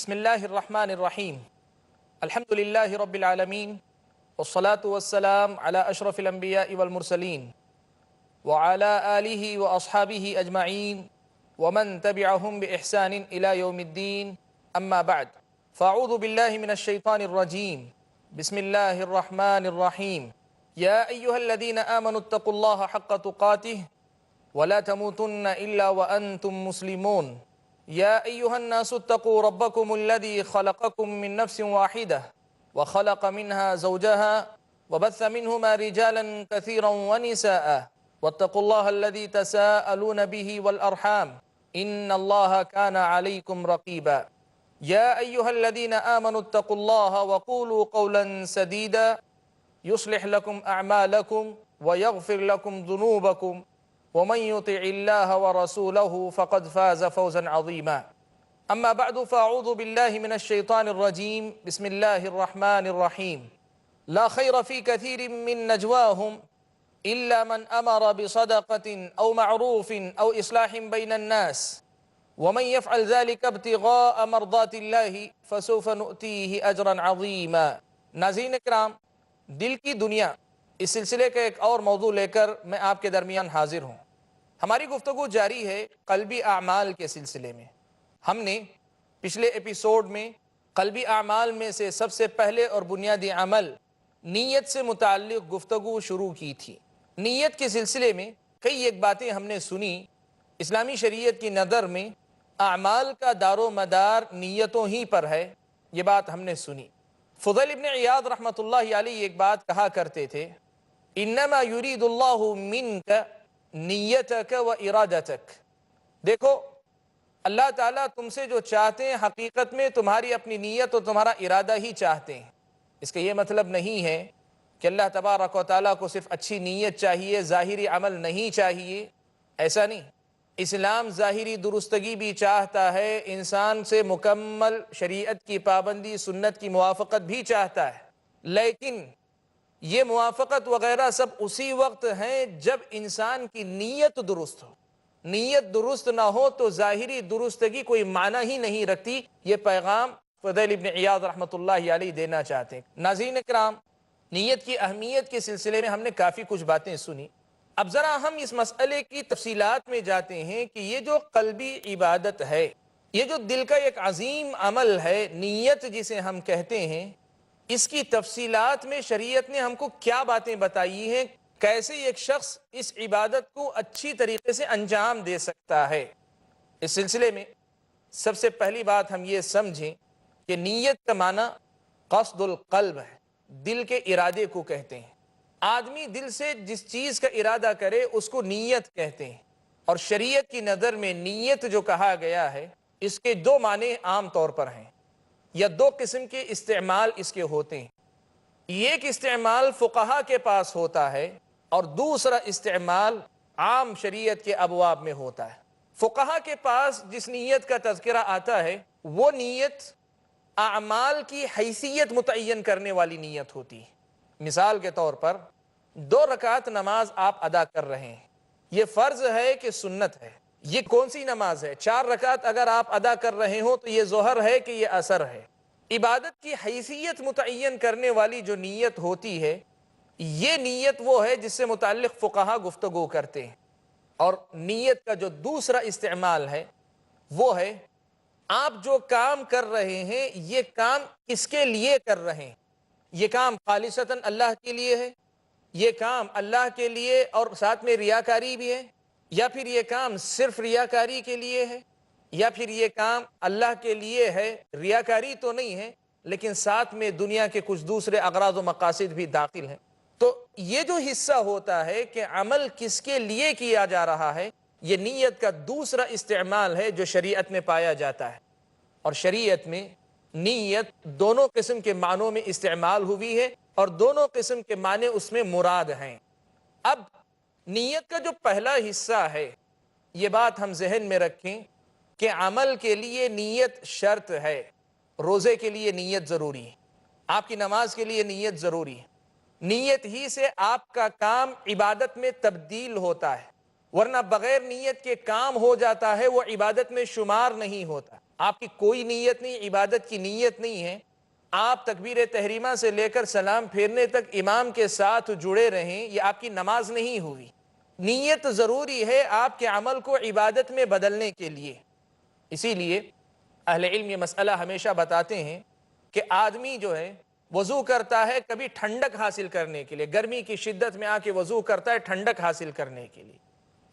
بسم اللہ الرحمن الرحیم الحمد للہ رب العالمین والصلاة والسلام علی اشرف الانبیاء والمرسلین وعلی آلہ واصحابہ اجمعین ومن تبعہم باحسان الى یوم الدین اما بعد فاعوذ باللہ من الشیطان الرجیم بسم اللہ الرحمن الرحیم یا ایہا الذین آمنوا اتقوا اللہ حق تقاتہ ولا تموتن الا وانتم مسلمون يا أيها الناس اتقوا ربكم الذي خلقكم من نفس واحدة وخلق منها زوجها وبث منهما رجالا كثيرا ونساء واتقوا الله الذي تساءلون به والأرحام إن الله كان عليكم رقيبا يا أيها الذين آمنوا اتقوا الله وقولوا قولا سديدا يصلح لكم أعمالكم ويغفر لكم ذنوبكم ومن يطع الله ورسوله فقد فاز فوزا عظيما أما بعد فأعوذ بالله من الشيطان الرجيم بسم الله الرحمن الرحيم لا خير في كثير من نجواهم إلا من أمر بصدقة أو معروف أو إصلاح بين الناس ومن يفعل ذلك ابتغاء مرضات الله فسوف نؤتيه أجرا عظيما. ناظرین اکرام، دل کی دنیا اس سلسلے کا ایک اور موضوع لے کر میں آپ کے درمیان حاضر ہوں. ہماری گفتگو جاری ہے قلبی اعمال کے سلسلے میں. ہم نے پچھلے ایپیسوڈ میں قلبی اعمال میں سے سب سے پہلے اور بنیادی عمل نیت سے متعلق گفتگو شروع کی تھی. نیت کے سلسلے میں کئی ایک باتیں ہم نے سنی. اسلامی شریعت کی نظر میں اعمال کا دار و مدار نیتوں ہی پر ہے، یہ بات ہم نے سنی. فضیل ابن عیاض رحمۃ اللہ علیہ ایک بات کہا کرتے تھے، انما یرید اللہ منک نیتک و ارادتک. دیکھو، اللہ تعالیٰ تم سے جو چاہتے ہیں حقیقت میں تمہاری اپنی نیت اور تمہارا ارادہ ہی چاہتے ہیں. اس کا یہ مطلب نہیں ہے کہ اللہ تبارک و تعالیٰ کو صرف اچھی نیت چاہیے، ظاہری عمل نہیں چاہیے. ایسا نہیں. اسلام ظاہری درستگی بھی چاہتا ہے، انسان سے مکمل شریعت کی پابندی، سنت کی موافقت بھی چاہتا ہے، لیکن یہ موافقت وغیرہ سب اسی وقت ہیں جب انسان کی نیت درست ہو. نیت درست نہ ہو تو ظاہری درستگی کوئی معنی ہی نہیں رکھتی. یہ پیغام فضیل ابن عیاض رحمۃ اللہ علیہ دینا چاہتے ہیں. ناظرین اکرام، نیت کی اہمیت کے سلسلے میں ہم نے کافی کچھ باتیں سنی. اب ذرا ہم اس مسئلے کی تفصیلات میں جاتے ہیں کہ یہ جو قلبی عبادت ہے، یہ جو دل کا ایک عظیم عمل ہے، نیت جسے ہم کہتے ہیں، اس کی تفصیلات میں شریعت نے ہم کو کیا باتیں بتائی ہیں، کیسے ایک شخص اس عبادت کو اچھی طریقے سے انجام دے سکتا ہے. اس سلسلے میں سب سے پہلی بات ہم یہ سمجھیں کہ نیت کا معنی قصد القلب ہے، دل کے ارادے کو کہتے ہیں. آدمی دل سے جس چیز کا ارادہ کرے اس کو نیت کہتے ہیں. اور شریعت کی نظر میں نیت جو کہا گیا ہے، اس کے دو معنی عام طور پر ہیں، یا دو قسم کے استعمال اس کے ہوتے ہیں. ایک استعمال فقہا کے پاس ہوتا ہے اور دوسرا استعمال عام شریعت کے ابواب میں ہوتا ہے. فقہا کے پاس جس نیت کا تذکرہ آتا ہے وہ نیت اعمال کی حیثیت متعین کرنے والی نیت ہوتی ہے. مثال کے طور پر 2 رکعت نماز آپ ادا کر رہے ہیں، یہ فرض ہے کہ سنت ہے؟ یہ کون سی نماز ہے؟ 4 رکعت اگر آپ ادا کر رہے ہو تو یہ ظہر ہے کہ یہ عصر ہے؟ عبادت کی حیثیت متعین کرنے والی جو نیت ہوتی ہے، یہ نیت وہ ہے جس سے متعلق فقہا گفتگو کرتے ہیں. اور نیت کا جو دوسرا استعمال ہے وہ ہے آپ جو کام کر رہے ہیں یہ کام کس کے لیے کر رہے ہیں. یہ کام خالصتاً اللہ کے لیے ہے، یہ کام اللہ کے لیے اور ساتھ میں ریاکاری بھی ہے، یا پھر یہ کام صرف ریاکاری کے لیے ہے، یا پھر یہ کام اللہ کے لیے ہے، ریاکاری تو نہیں ہے لیکن ساتھ میں دنیا کے کچھ دوسرے اغراض و مقاصد بھی داخل ہیں. تو یہ جو حصہ ہوتا ہے کہ عمل کس کے لیے کیا جا رہا ہے، یہ نیت کا دوسرا استعمال ہے جو شریعت میں پایا جاتا ہے. اور شریعت میں نیت دونوں قسم کے معنوں میں استعمال ہوئی ہے اور دونوں قسم کے معنی اس میں مراد ہیں. اب نیت کا جو پہلا حصہ ہے، یہ بات ہم ذہن میں رکھیں کہ عمل کے لیے نیت شرط ہے. روزے کے لیے نیت ضروری ہے، آپ کی نماز کے لیے نیت ضروری ہے. نیت ہی سے آپ کا کام عبادت میں تبدیل ہوتا ہے، ورنہ بغیر نیت کے کام ہو جاتا ہے وہ عبادت میں شمار نہیں ہوتا. آپ کی کوئی نیت نہیں، عبادت کی نیت نہیں ہے، آپ تکبیر تحریمہ سے لے کر سلام پھیرنے تک امام کے ساتھ جڑے رہیں، یہ آپ کی نماز نہیں ہوئی۔ نیت ضروری ہے آپ کے عمل کو عبادت میں بدلنے کے لیے۔ اسی لیے اہل علم یہ مسئلہ ہمیشہ بتاتے ہیں کہ آدمی جو ہے وضو کرتا ہے کبھی ٹھنڈک حاصل کرنے کے لیے، گرمی کی شدت میں آ کے وضو کرتا ہے ٹھنڈک حاصل کرنے کے لیے،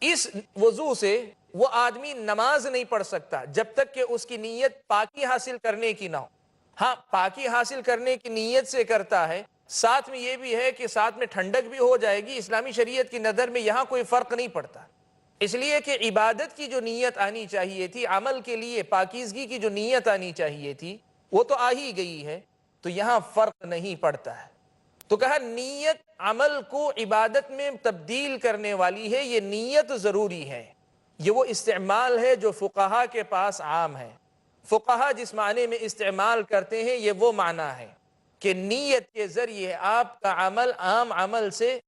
اس وضو سے وہ آدمی نماز نہیں پڑھ سکتا جب تک کہ اس کی نیت پاکی حاصل کرنے کی نہ ہو۔ ہاں، پاکی حاصل کرنے کی نیت سے کرتا ہے، ساتھ میں یہ بھی ہے کہ ساتھ میں ٹھنڈک بھی ہو جائے گی، اسلامی شریعت کی نظر میں یہاں کوئی فرق نہیں پڑتا، اس لیے کہ عبادت کی جو نیت آنی چاہیے تھی، عمل کے لیے پاکیزگی کی جو نیت آنی چاہیے تھی وہ تو آ ہی گئی ہے، تو یہاں فرق نہیں پڑتا ہے۔ تو کہا نیت عمل کو عبادت میں تبدیل کرنے والی ہے، یہ نیت ضروری ہے۔ یہ وہ استعمال ہے جو فقہا کے پاس عام ہے۔ فقہا جس معنی میں استعمال کرتے ہیں یہ وہ معنی ہے کہ نیت کے ذریعے آپ کا عمل عام عمل سے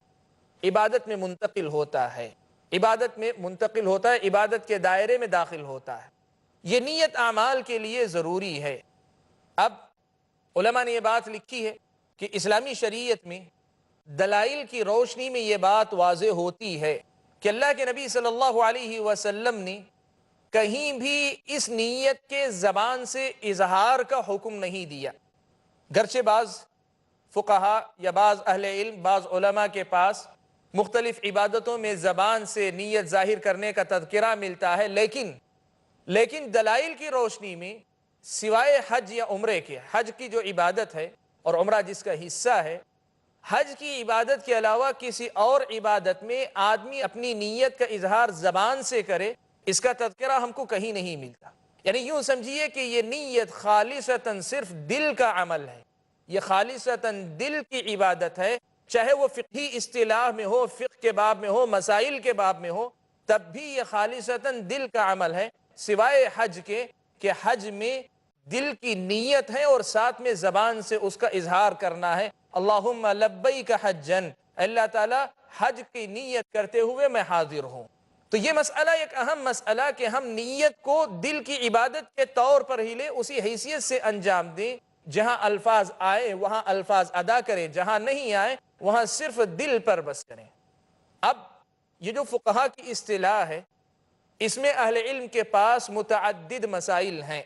عبادت میں منتقل ہوتا ہے، عبادت میں منتقل ہوتا ہے، عبادت کے دائرے میں داخل ہوتا ہے۔ یہ نیت اعمال کے لیے ضروری ہے۔ اب علماء نے یہ بات لکھی ہے کہ اسلامی شریعت میں دلائل کی روشنی میں یہ بات واضح ہوتی ہے کہ اللہ کے نبی صلی اللہ علیہ وسلم نے کہیں بھی اس نیت کے زبان سے اظہار کا حکم نہیں دیا، گرچہ بعض فقہا یا بعض اہل علم، بعض علماء کے پاس مختلف عبادتوں میں زبان سے نیت ظاہر کرنے کا تذکرہ ملتا ہے، لیکن دلائل کی روشنی میں سوائے حج یا عمرے کے، حج کی جو عبادت ہے اور عمرہ جس کا حصہ ہے، حج کی عبادت کے علاوہ کسی اور عبادت میں آدمی اپنی نیت کا اظہار زبان سے کرے، اس کا تذکرہ ہم کو کہیں نہیں ملتا۔ یعنی یوں سمجھیے کہ یہ نیت خالصتاً صرف دل کا عمل ہے، یہ خالصتاً دل کی عبادت ہے، چاہے وہ فقہی اصطلاح میں ہو، فقہ کے باب میں ہو، مسائل کے باب میں ہو، تب بھی یہ خالصتاً دل کا عمل ہے، سوائے حج کے کہ حج میں دل کی نیت ہے اور ساتھ میں زبان سے اس کا اظہار کرنا ہے، اللہم لبیک حجن، اللہ تعالیٰ حج کی نیت کرتے ہوئے میں حاضر ہوں۔ تو یہ مسئلہ ایک اہم مسئلہ کہ ہم نیت کو دل کی عبادت کے طور پر ہی لیں، اسی حیثیت سے انجام دیں، جہاں الفاظ آئے وہاں الفاظ ادا کریں، جہاں نہیں آئے وہاں صرف دل پر بس کریں۔ اب یہ جو فقہا کی اصطلاح ہے، اس میں اہل علم کے پاس متعدد مسائل ہیں۔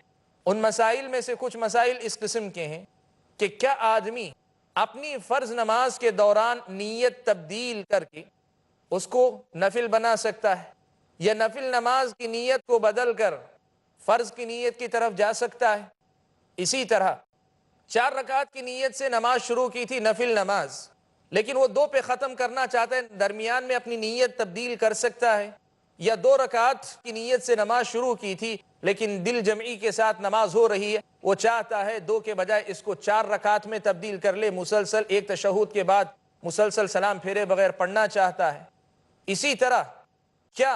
ان مسائل میں سے کچھ مسائل اس قسم کے ہیں کہ کیا آدمی اپنی فرض نماز کے دوران نیت تبدیل کر کے اس کو نفل بنا سکتا ہے، یا نفل نماز کی نیت کو بدل کر فرض کی نیت کی طرف جا سکتا ہے۔ اسی طرح 4 رکعت کی نیت سے نماز شروع کی تھی، نفل نماز، لیکن وہ 2 پہ ختم کرنا چاہتا ہے، درمیان میں اپنی نیت تبدیل کر سکتا ہے۔ یا 2 رکعت کی نیت سے نماز شروع کی تھی لیکن دل جمعی کے ساتھ نماز ہو رہی ہے، وہ چاہتا ہے 2 کے بجائے اس کو 4 رکعت میں تبدیل کر لے، مسلسل ایک تشہد کے بعد مسلسل سلام پھیرے بغیر پڑھنا چاہتا ہے۔ اسی طرح کیا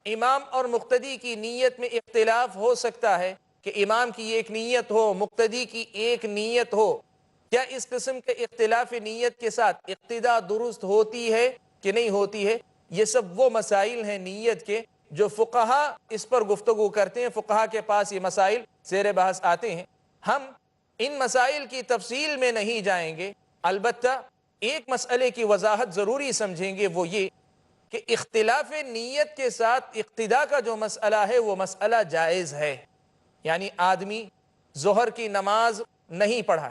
امام اور مقتدی کی نیت میں اختلاف ہو سکتا ہے کہ امام کی ایک نیت ہو، مقتدی کی ایک نیت ہو؟ کیا اس قسم کے اختلاف نیت کے ساتھ اقتداء درست ہوتی ہے کہ نہیں ہوتی ہے؟ یہ سب وہ مسائل ہیں نیت کے جو فقہا اس پر گفتگو کرتے ہیں، فقہا کے پاس یہ مسائل زیر بحث آتے ہیں۔ ہم ان مسائل کی تفصیل میں نہیں جائیں گے، البتہ ایک مسئلے کی وضاحت ضروری سمجھیں گے، وہ یہ کہ اختلاف نیت کے ساتھ اقتداء کا جو مسئلہ ہے وہ مسئلہ جائز ہے۔ یعنی آدمی ظہر کی نماز نہیں پڑھا،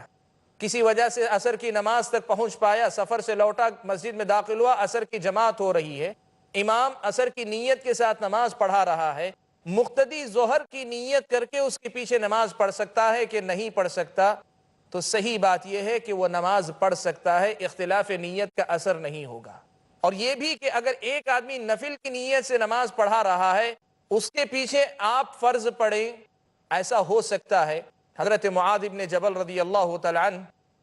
کسی وجہ سے عصر کی نماز تک پہنچ پایا، سفر سے لوٹا، مسجد میں داخل ہوا، عصر کی جماعت ہو رہی ہے، امام عصر کی نیت کے ساتھ نماز پڑھا رہا ہے، مقتدی ظہر کی نیت کر کے اس کے پیچھے نماز پڑھ سکتا ہے کہ نہیں پڑھ سکتا؟ تو صحیح بات یہ ہے کہ وہ نماز پڑھ سکتا ہے، اختلاف نیت کا اثر نہیں ہوگا۔ اور یہ بھی کہ اگر ایک آدمی نفل کی نیت سے نماز پڑھا رہا ہے، اس کے پیچھے آپ فرض پڑھیں، ایسا ہو سکتا ہے۔ حضرت معاذ بن جبل رضی اللہ تعالیٰ عنہ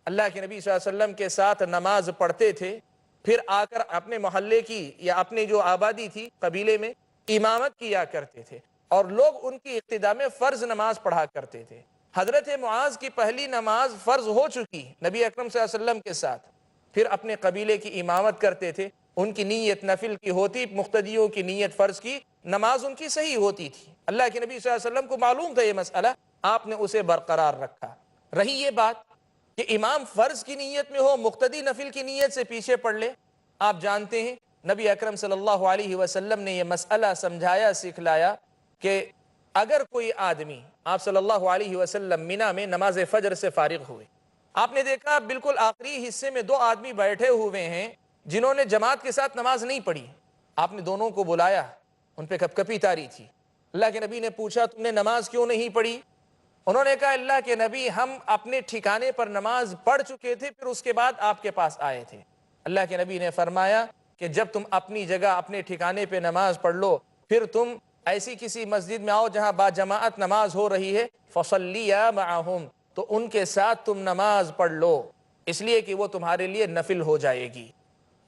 اللہ کے نبی صلی اللہ علیہ وسلم کے ساتھ نماز پڑھتے تھے، پھر آ کر اپنے محلے کی یا اپنے جو آبادی تھی قبیلے میں امامت کیا کرتے تھے، اور لوگ ان کی اقتداء میں فرض نماز پڑھا کرتے تھے۔ حضرت معاذ کی پہلی نماز فرض ہو چکی نبی اکرم صلی اللہ علیہ وسلم کے ساتھ، پھر اپنے قبیلے کی امامت کرتے تھے، ان کی نیت نفل کی ہوتی، مقتدیوں کی نیت فرض کی، نماز ان کی صحیح ہوتی تھی۔ اللہ کے نبی صلی اللہ علیہ وسلم کو معلوم تھا یہ مسئلہ، آپ نے اسے برقرار رکھا۔ رہی یہ بات کہ امام فرض کی نیت میں ہو، مقتدی نفل کی نیت سے پیچھے پڑ لے، آپ جانتے ہیں نبی اکرم صلی اللہ علیہ وسلم نے یہ مسئلہ سمجھایا، سکھلایا کہ اگر کوئی آدمی، آپ صلی اللہ علیہ وسلم منا میں نماز فجر سے فارغ ہوئے، آپ نے دیکھا بالکل آخری حصے میں دو آدمی بیٹھے ہوئے ہیں جنہوں نے جماعت کے ساتھ نماز نہیں پڑھی، آپ نے دونوں کو بلایا، ان پہ کپ کپی تاری تھی۔ اللہ کے نبی نے پوچھا تم نے نماز کیوں نہیں پڑھی؟ انہوں نے کہا اللہ کے نبی ہم اپنے ٹھکانے پر نماز پڑھ چکے تھے، پھر اس کے بعد آپ کے پاس آئے تھے۔ اللہ کے نبی نے فرمایا کہ جب تم اپنی جگہ اپنے ٹھکانے پہ نماز پڑھ لو، پھر تم ایسی کسی مسجد میں آؤ جہاں با جماعت نماز ہو رہی ہے، فصلیٰ معہم، تو ان کے ساتھ تم نماز پڑھ لو، اس لیے کہ وہ تمہارے لیے نفل ہو جائے گی۔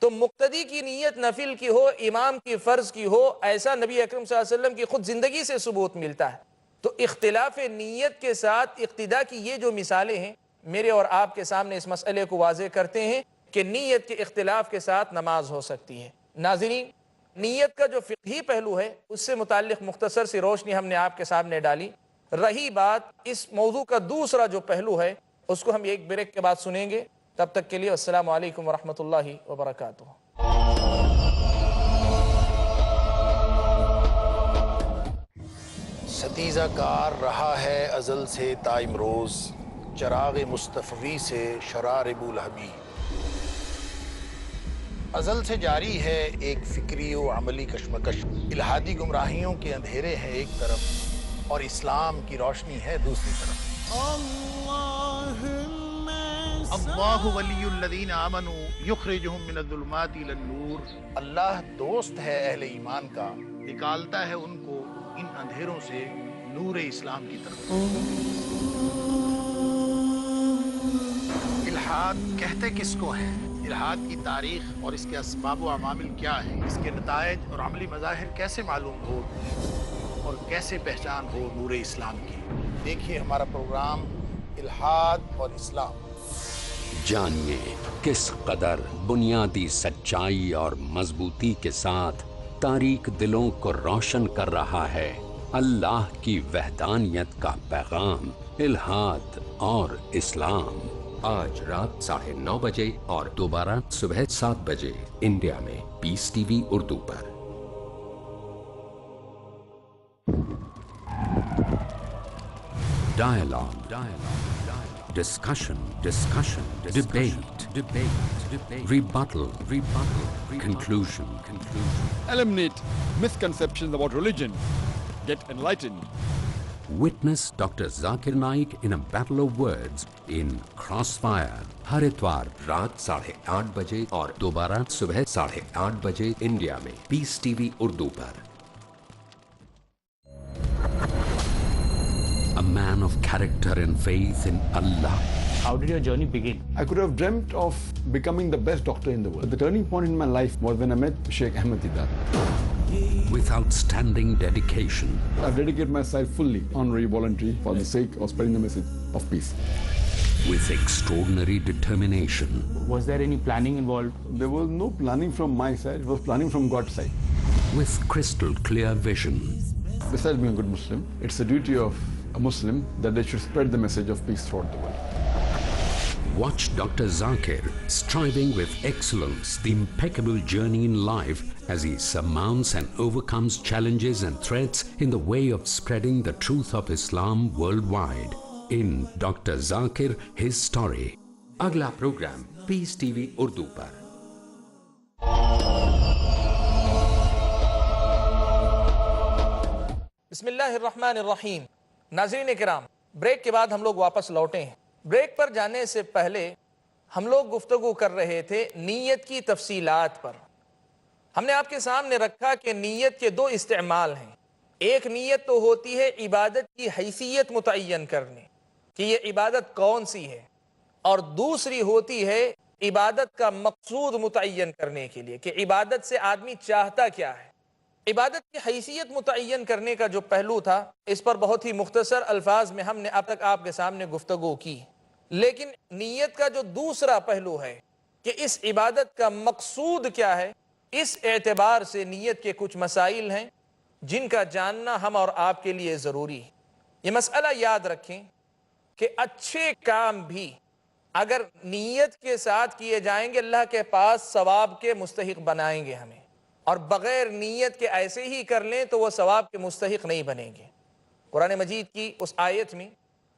تو مقتدی کی نیت نفل کی ہو، امام کی فرض کی ہو، ایسا نبی اکرم صلی اللہ علیہ وسلم کی خود زندگی سے ثبوت ملتا ہے۔ تو اختلاف نیت کے ساتھ اقتداء کی یہ جو مثالیں ہیں میرے اور آپ کے سامنے اس مسئلے کو واضح کرتے ہیں کہ نیت کے اختلاف کے ساتھ نماز ہو سکتی ہے۔ ناظرین، نیت کا جو فقہی پہلو ہے اس سے متعلق مختصر سی روشنی ہم نے آپ کے سامنے ڈالی۔ رہی بات اس موضوع کا دوسرا جو پہلو ہے اس کو ہم ایک بریک کے بعد سنیں گے۔ تب تک کے لیے السلام علیکم ورحمۃ اللہ وبرکاتہ۔ ستیزہ کار رہا ہے ازل سے تا امروز، چراغ مصطفی سے شرار بولہبی۔ ازل سے جاری ہے ایک فکری و عملی کشمکش، الہادی گمراہیوں کے اندھیرے ہیں ایک طرف اور اسلام کی روشنی ہے دوسری طرف۔ اللہ ولی الذین آمنوا یخرجہم من الظلمات الی النور، اللہ دوست ہے اہل ایمان کا، نکالتا ہے ان کو ان اندھیروں سے نور اسلام کی طرف۔ الحاد کہتے کس کو ہے؟ الحاد کی تاریخ اور اس کے اسباب و عوامل کیا ہیں، اس کے نتائج اور عملی مظاہر کیسے معلوم ہو اور کیسے پہچان ہو نور اسلام کی؟ دیکھیے ہمارا پروگرام الحاد اور اسلام۔ جانیے کس قدر بنیادی سچائی اور مضبوطی کے ساتھ تاریک دلوں کو روشن کر رہا ہے اللہ کی وحدانیت کا پیغام، الحاد اور اسلام۔ آج رات 9:30 بجے اور دوبارہ صبح 7 بجے انڈیا میں پیس ٹی وی اردو پر۔ Dialogue, discussion, debate, rebuttal, conclusion. Eliminate misconceptions about religion. Get enlightened. Witness Dr. Zakir Naik in a battle of words in Crossfire. ہر اتوار رات 8:30 بجے اور دوبارہ صبح 8:30 بجے انڈیا میں پیس ٹی وی اردو پر۔ A man of character and faith in Allah. How did your journey begin? I could have dreamt of becoming the best doctor in the world. But the turning point in my life was when I met Sheikh Ahmed Didat. With outstanding dedication. I've dedicated myself fully, honorary, voluntary, for the sake of spreading the message of peace. With extraordinary determination. Was there any planning involved? There was no planning from my side, it was planning from God's side. With crystal clear vision. Besides being a good Muslim, it's the duty of a Muslim that they should spread the message of peace throughout the world. Watch Dr. Zakir striving with excellence the impeccable journey in life as he surmounts and overcomes challenges and threats in the way of spreading the truth of Islam worldwide. In Dr. Zakir, his story. اگلا programme پیس T V Urdu پر۔ بسم اللہ الرحمن الرحیم۔ ناظرین کرام، break کے بعد ہم لوگ واپس لوٹے ہیں۔ بریک پر جانے سے پہلے ہم لوگ گفتگو کر رہے تھے نیت کی تفصیلات پر۔ ہم نے آپ کے سامنے رکھا کہ نیت کے دو استعمال ہیں۔ ایک نیت تو ہوتی ہے عبادت کی حیثیت متعین کرنے کہ یہ عبادت کون سی ہے، اور دوسری ہوتی ہے عبادت کا مقصود متعین کرنے کے لیے کہ عبادت سے آدمی چاہتا کیا ہے۔ عبادت کی حیثیت متعین کرنے کا جو پہلو تھا اس پر بہت ہی مختصر الفاظ میں ہم نے اب تک آپ کے سامنے گفتگو کی، لیکن نیت کا جو دوسرا پہلو ہے کہ اس عبادت کا مقصود کیا ہے، اس اعتبار سے نیت کے کچھ مسائل ہیں جن کا جاننا ہم اور آپ کے لیے ضروری ہے۔ یہ مسئلہ یاد رکھیں کہ اچھے کام بھی اگر نیت کے ساتھ کیے جائیں گے اللہ کے پاس ثواب کے مستحق بنائیں گے ہمیں، اور بغیر نیت کے ایسے ہی کر لیں تو وہ ثواب کے مستحق نہیں بنیں گے۔ قرآن مجید کی اس آیت میں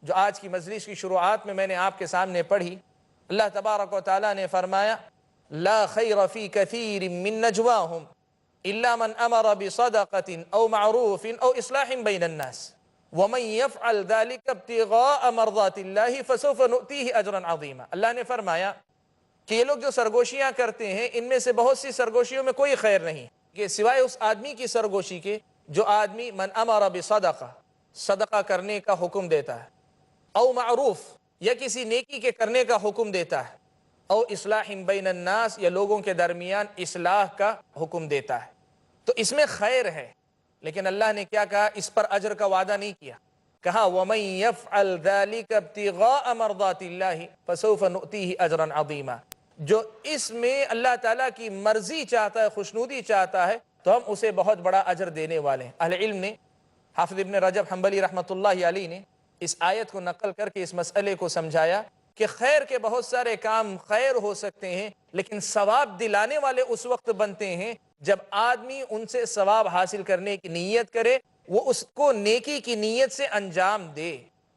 جو آج کی مجلس کی شروعات میں نے آپ کے سامنے پڑھی، اللہ تبارک و تعالیٰ نے فرمایا لا خیر فی کثیر من نجواہم الا من امر بصدقۃ او معروف او اصلاح بین الناس ومن يفعل ذلك ابتغاء مرضات اللہ فسوف نؤتیہ اجرا عظیما۔ اللہ نے فرمایا کہ یہ لوگ جو سرگوشیاں کرتے ہیں ان میں سے بہت سی سرگوشیوں میں کوئی خیر نہیں کہ سوائے اس آدمی کی سرگوشی کے جو آدمی من امر بصدقہ، صدقہ کرنے کا حکم دیتا ہے، او معروف یا کسی نیکی کے کرنے کا حکم دیتا ہے، او اصلاح بین الناس یا لوگوں کے درمیان اصلاح کا حکم دیتا ہے، تو اس میں خیر ہے۔ لیکن اللہ نے کیا کہا؟ اس پر اجر کا وعدہ نہیں کیا، کہا وَمَن يَفْعَلْ ذَلِكَ ابْتِغَاءَ مَرْضَاتِ اللَّهِ فَسَوْفَ نُؤْتِيهِ أَجْرًا عَظِيمًا، جو اس میں اللہ تعالیٰ کی مرضی چاہتا ہے، خوشنودی چاہتا ہے، تو ہم اسے بہت بڑا اجر دینے والے ہیں۔ اہل علم نے، حافظ ابن رجب حنبلی رحمۃ اللہ علیہ نے اس آیت کو نقل کر کے اس مسئلے کو سمجھایا کہ خیر کے بہت سارے کام خیر ہو سکتے ہیں، لیکن ثواب دلانے والے اس وقت بنتے ہیں جب آدمی ان سے ثواب حاصل کرنے کی نیت کرے، وہ اس کو نیکی کی نیت سے انجام دے،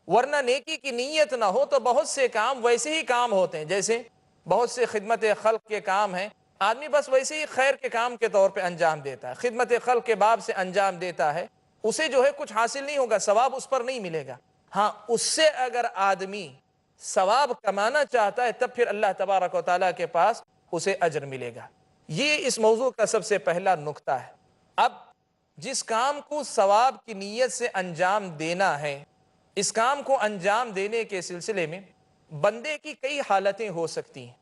ورنہ نیکی کی نیت نہ ہو تو بہت سے کام ویسے ہی کام ہوتے ہیں، جیسے بہت سے خدمت خلق کے کام ہیں، آدمی بس ویسے ہی خیر کے کام کے طور پہ انجام دیتا ہے، خدمت خلق کے باب سے انجام دیتا ہے، اسے جو ہے کچھ حاصل نہیں ہوگا، ثواب اس پر نہیں ملے گا۔ ہاں، اس سے اگر آدمی ثواب کمانا چاہتا ہے تب پھر اللہ تبارک و تعالیٰ کے پاس اسے اجر ملے گا۔ یہ اس موضوع کا سب سے پہلا نقطہ ہے۔ اب جس کام کو ثواب کی نیت سے انجام دینا ہے، اس کام کو انجام دینے کے سلسلے میں بندے کی کئی حالتیں ہو سکتی ہیں۔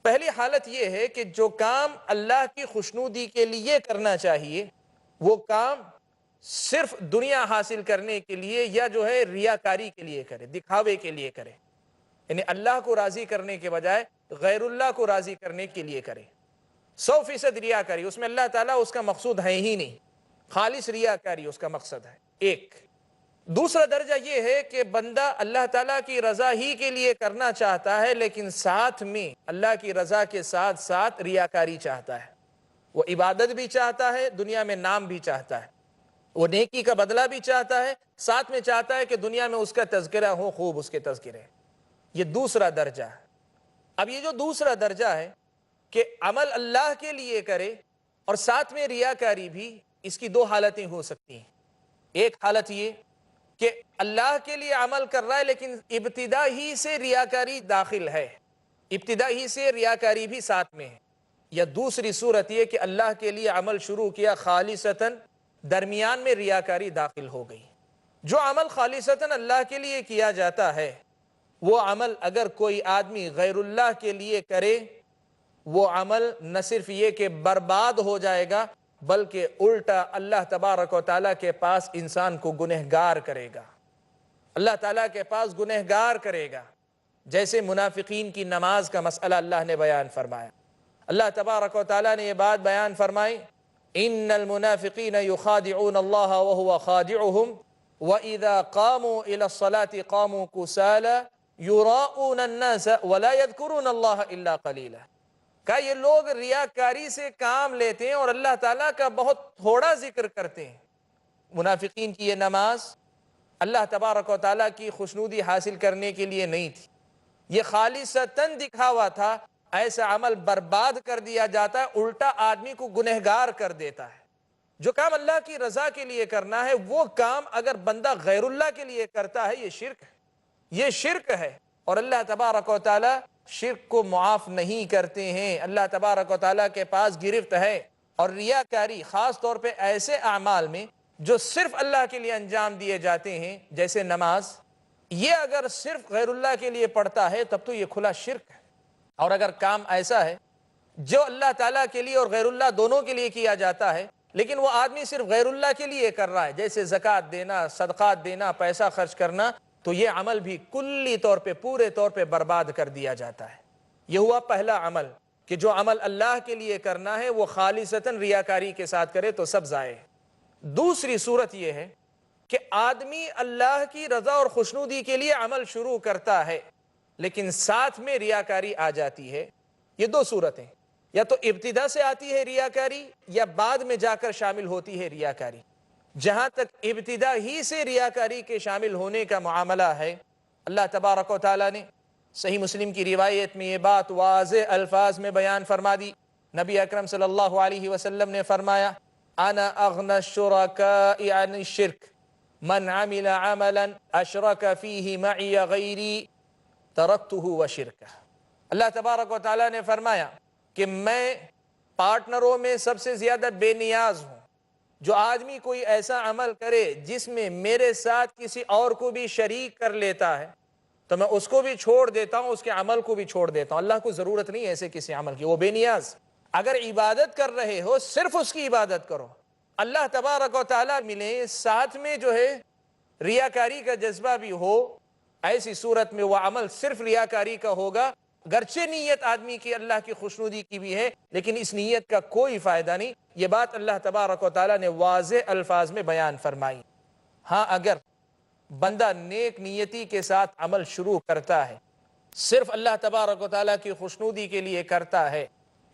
پہلی حالت یہ ہے کہ جو کام اللہ کی خوشنودی کے لیے کرنا چاہیے وہ کام صرف دنیا حاصل کرنے کے لیے یا جو ہے ریاکاری کے لیے کرے، دکھاوے کے لیے کرے، یعنی اللہ کو راضی کرنے کے بجائے غیر اللہ کو راضی کرنے کے لیے کرے، 100% ریاکاری، اس میں اللہ تعالیٰ اس کا مقصود ہے ہی نہیں، خالص ریاکاری اس کا مقصد ہے۔ ایک دوسرا درجہ یہ ہے کہ بندہ اللہ تعالیٰ کی رضا ہی کے لیے کرنا چاہتا ہے، لیکن ساتھ میں اللہ کی رضا کے ساتھ ساتھ ریاکاری چاہتا ہے، وہ عبادت بھی چاہتا ہے، دنیا میں نام بھی چاہتا ہے، وہ نیکی کا بدلہ بھی چاہتا ہے، ساتھ میں چاہتا ہے کہ دنیا میں اس کا تذکرہ ہو، خوب اس کے تذکرے۔ یہ دوسرا درجہ ہے۔ اب یہ جو دوسرا درجہ ہے کہ عمل اللہ کے لیے کرے اور ساتھ میں ریاکاری بھی، اس کی دو حالتیں ہو سکتی ہیں۔ ایک حالت یہ کہ اللہ کے لیے عمل کر رہا ہے لیکن ابتدا ہی سے ریاکاری داخل ہے، ابتدا ہی سے ریاکاری بھی ساتھ میں ہے۔ یا دوسری صورت یہ کہ اللہ کے لیے عمل شروع کیا خالصتاً، درمیان میں ریاکاری داخل ہو گئی۔ جو عمل خالصتاً اللہ کے لیے کیا جاتا ہے وہ عمل اگر کوئی آدمی غیر اللہ کے لیے کرے، وہ عمل نہ صرف یہ کہ برباد ہو جائے گا بلکہ الٹا اللہ تبارک و تعالیٰ کے پاس انسان کو گنہگار کرے گا، اللہ تعالیٰ کے پاس گنہگار کرے گا۔ جیسے منافقین کی نماز کا مسئلہ اللہ نے بیان فرمایا، اللہ تبارک و تعالیٰ نے یہ بات بیان فرمائی ان المنافقین یخادعون اللہ وهو خادعهم وَإِذَا قَامُوا إِلَى الصَّلَاةِ قَامُوا كُسَالَى يُرَاءُونَ النَّاسَ وَلَا يَذْكُرُونَ اللَّهَ إِلَّا قَلِيلًا۔ کہ یہ لوگ ریاکاری سے کام لیتے ہیں اور اللہ تعالیٰ کا بہت تھوڑا ذکر کرتے ہیں۔ منافقین کی یہ نماز اللہ تبارک و تعالیٰ کی خوشنودی حاصل کرنے کے لیے نہیں تھی، یہ خالصتاً دکھاوا تھا۔ ایسا عمل برباد کر دیا جاتا ہے، الٹا آدمی کو گنہگار کر دیتا ہے۔ جو کام اللہ کی رضا کے لیے کرنا ہے وہ کام اگر بندہ غیر اللہ کے لیے کرتا ہے یہ شرک ہے، یہ شرک ہے، اور اللہ تبارک و تعالیٰ شرک کو معاف نہیں کرتے ہیں۔ اللہ تبارک و تعالیٰ کے پاس گرفت ہے۔ اور ریاکاری خاص طور پہ ایسے اعمال میں جو صرف اللہ کے لیے انجام دیے جاتے ہیں، جیسے نماز، یہ اگر صرف غیر اللہ کے لیے پڑھتا ہے تب تو یہ کھلا شرک ہے۔ اور اگر کام ایسا ہے جو اللہ تعالیٰ کے لیے اور غیر اللہ دونوں کے لیے کیا جاتا ہے لیکن وہ آدمی صرف غیر اللہ کے لیے کر رہا ہے، جیسے زکوٰۃ دینا، صدقات دینا، پیسہ خرچ کرنا، تو یہ عمل بھی کلی طور پہ، پورے طور پہ برباد کر دیا جاتا ہے۔ یہ ہوا پہلا عمل کہ جو عمل اللہ کے لیے کرنا ہے وہ خالصتاً ریاکاری کے ساتھ کرے تو سب ضائع ہے۔ دوسری صورت یہ ہے کہ آدمی اللہ کی رضا اور خوشنودی کے لیے عمل شروع کرتا ہے لیکن ساتھ میں ریاکاری آ جاتی ہے. یہ دو صورتیں، یا تو ابتدا سے آتی ہے ریاکاری یا بعد میں جا کر شامل ہوتی ہے ریاکاری. جہاں تک ابتدا ہی سے ریاکاری کے شامل ہونے کا معاملہ ہے، اللہ تبارک و تعالیٰ نے صحیح مسلم کی روایت میں یہ بات واضح الفاظ میں بیان فرما دی. نبی اکرم صلی اللہ علیہ وسلم نے فرمایا انا اغنى الشركاء عن الشرك من عمل عملا اشرك فيه معي غيري تركته وشركه. اللہ تبارک و تعالیٰ نے فرمایا کہ میں پارٹنروں میں سب سے زیادہ بے نیاز ہوں. جو آدمی کوئی ایسا عمل کرے جس میں میرے ساتھ کسی اور کو بھی شریک کر لیتا ہے تو میں اس کو بھی چھوڑ دیتا ہوں، اس کے عمل کو بھی چھوڑ دیتا ہوں. اللہ کو ضرورت نہیں ایسے کسی عمل کی، وہ بے نیاز. اگر عبادت کر رہے ہو صرف اس کی عبادت کرو، اللہ تبارک و تعالیٰ ملے، ساتھ میں جو ہے ریاکاری کا جذبہ بھی ہو. ایسی صورت میں وہ عمل صرف ریاکاری کا ہوگا، گرچہ نیت آدمی کی اللہ کی خوشنودی کی بھی ہے لیکن اس نیت کا کوئی فائدہ نہیں. یہ بات اللہ تبارک و تعالیٰ نے واضح الفاظ میں بیان فرمائی. ہاں اگر بندہ نیک نیتی کے ساتھ عمل شروع کرتا ہے، صرف اللہ تبارک و تعالیٰ کی خوشنودی کے لیے کرتا ہے،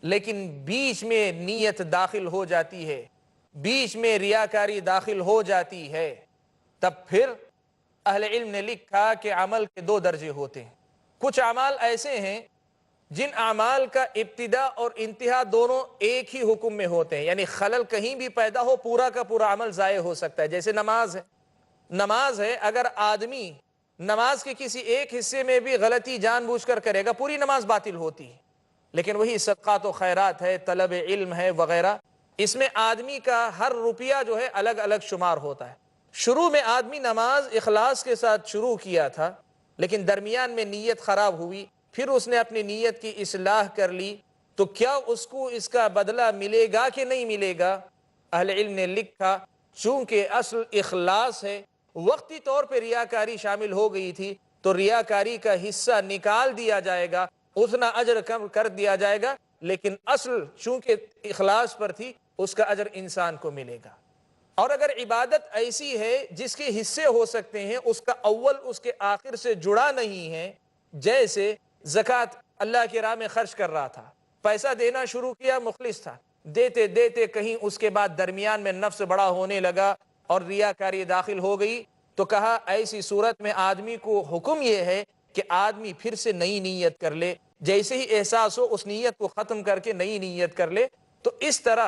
لیکن بیچ میں نیت داخل ہو جاتی ہے، بیچ میں ریاکاری داخل ہو جاتی ہے، تب پھر اہل علم نے لکھا کہ عمل کے دو درجے ہوتے ہیں. کچھ اعمال ایسے ہیں جن اعمال کا ابتدا اور انتہا دونوں ایک ہی حکم میں ہوتے ہیں، یعنی خلل کہیں بھی پیدا ہو پورا کا پورا عمل ضائع ہو سکتا ہے. جیسے نماز ہے، اگر آدمی نماز کے کسی ایک حصے میں بھی غلطی جان بوجھ کر کرے گا پوری نماز باطل ہوتی ہے. لیکن وہی صدقات و خیرات ہے، طلب علم ہے وغیرہ، اس میں آدمی کا ہر روپیہ جو ہے الگ الگ شمار ہوتا ہے. شروع میں آدمی نماز اخلاص کے ساتھ شروع کیا تھا لیکن درمیان میں نیت خراب ہوئی، پھر اس نے اپنی نیت کی اصلاح کر لی، تو کیا اس کو اس کا بدلہ ملے گا کہ نہیں ملے گا؟ اہل علم نے لکھا چونکہ اصل اخلاص ہے، وقتی طور پہ ریاکاری شامل ہو گئی تھی تو ریاکاری کا حصہ نکال دیا جائے گا، اتنا اجر کم کر دیا جائے گا، لیکن اصل چونکہ اخلاص پر تھی اس کا اجر انسان کو ملے گا. اور اگر عبادت ایسی ہے جس کے حصے ہو سکتے ہیں، اس کا اول اس کے آخر سے جڑا نہیں ہے، جیسے زکوٰۃ اللہ کی راہ میں خرچ کر رہا تھا، پیسہ دینا شروع کیا، مخلص تھا، دیتے دیتے کہیں اس کے بعد درمیان میں نفس بڑا ہونے لگا اور ریاکاری داخل ہو گئی، تو کہا ایسی صورت میں آدمی کو حکم یہ ہے کہ آدمی پھر سے نئی نیت کر لے، جیسے ہی احساس ہو اس نیت کو ختم کر کے نئی نیت کر لے. تو اس طرح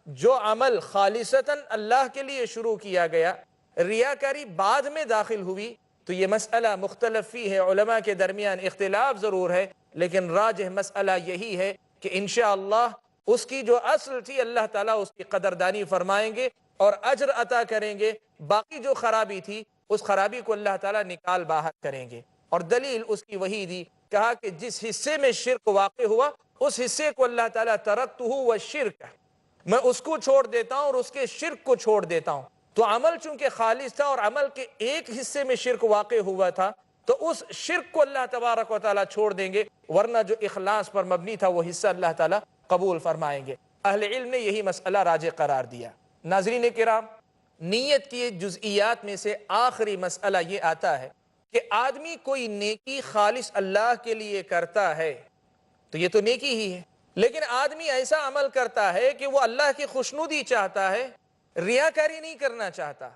جو عمل خالصتاً اللہ کے لیے شروع کیا گیا، ریاکاری بعد میں داخل ہوئی، تو یہ مسئلہ مختلف فی ہے، علماء کے درمیان اختلاف ضرور ہے، لیکن راجح مسئلہ یہی ہے کہ انشاءاللہ اس کی جو اصل تھی اللہ تعالیٰ اس کی قدردانی فرمائیں گے اور اجر عطا کریں گے. باقی جو خرابی تھی اس خرابی کو اللہ تعالیٰ نکال باہر کریں گے. اور دلیل اس کی وہی دی، کہا کہ جس حصے میں شرک واقع ہوا اس حصے کو اللہ تعالیٰ ترکتہ والشرک، میں اس کو چھوڑ دیتا ہوں اور اس کے شرک کو چھوڑ دیتا ہوں. تو عمل چونکہ خالص تھا اور عمل کے ایک حصے میں شرک واقع ہوا تھا تو اس شرک کو اللہ تبارک و تعالیٰ چھوڑ دیں گے، ورنہ جو اخلاص پر مبنی تھا وہ حصہ اللہ تعالیٰ قبول فرمائیں گے. اہل علم نے یہی مسئلہ راجح قرار دیا. ناظرین کرام، نیت کی جزئیات میں سے آخری مسئلہ یہ آتا ہے کہ آدمی کوئی نیکی خالص اللہ کے لیے کرتا ہے تو یہ تو نیکی ہی ہے، لیکن آدمی ایسا عمل کرتا ہے کہ وہ اللہ کی خوشنودی چاہتا ہے، ریاکاری نہیں کرنا چاہتا،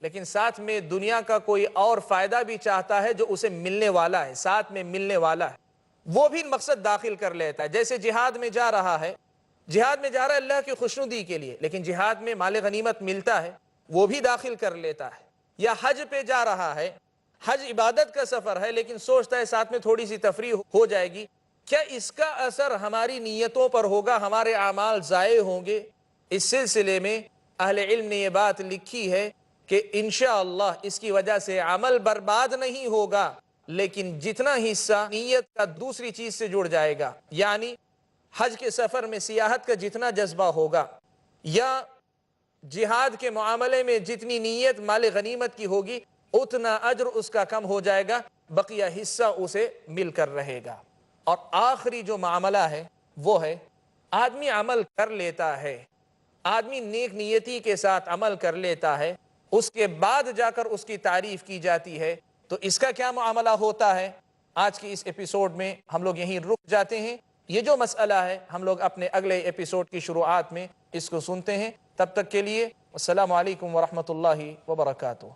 لیکن ساتھ میں دنیا کا کوئی اور فائدہ بھی چاہتا ہے جو اسے ملنے والا ہے، ساتھ میں ملنے والا ہے، وہ بھی مقصد داخل کر لیتا ہے. جیسے جہاد میں جا رہا ہے، جہاد میں جا رہا ہے اللہ کی خوشنودی کے لیے، لیکن جہاد میں مال غنیمت ملتا ہے وہ بھی داخل کر لیتا ہے. یا حج پہ جا رہا ہے، حج عبادت کا سفر ہے لیکن سوچتا ہے ساتھ میں تھوڑی سی تفریح ہو جائے گی، کیا اس کا اثر ہماری نیتوں پر ہوگا، ہمارے اعمال ضائع ہوں گے؟ اس سلسلے میں اہل علم نے یہ بات لکھی ہے کہ انشاءاللہ اس کی وجہ سے عمل برباد نہیں ہوگا، لیکن جتنا حصہ نیت کا دوسری چیز سے جڑ جائے گا، یعنی حج کے سفر میں سیاحت کا جتنا جذبہ ہوگا یا جہاد کے معاملے میں جتنی نیت مال غنیمت کی ہوگی اتنا اجر اس کا کم ہو جائے گا، بقیہ حصہ اسے مل کر رہے گا. اور آخری جو معاملہ ہے وہ ہے آدمی عمل کر لیتا ہے، آدمی نیک نیتی کے ساتھ عمل کر لیتا ہے، اس کے بعد جا کر اس کی تعریف کی جاتی ہے، تو اس کا کیا معاملہ ہوتا ہے؟ آج کی اس ایپیسوڈ میں ہم لوگ یہیں رک جاتے ہیں. یہ جو مسئلہ ہے ہم لوگ اپنے اگلے ایپیسوڈ کی شروعات میں اس کو سنتے ہیں. تب تک کے لیے السلام علیکم ورحمۃ اللہ وبرکاتہ.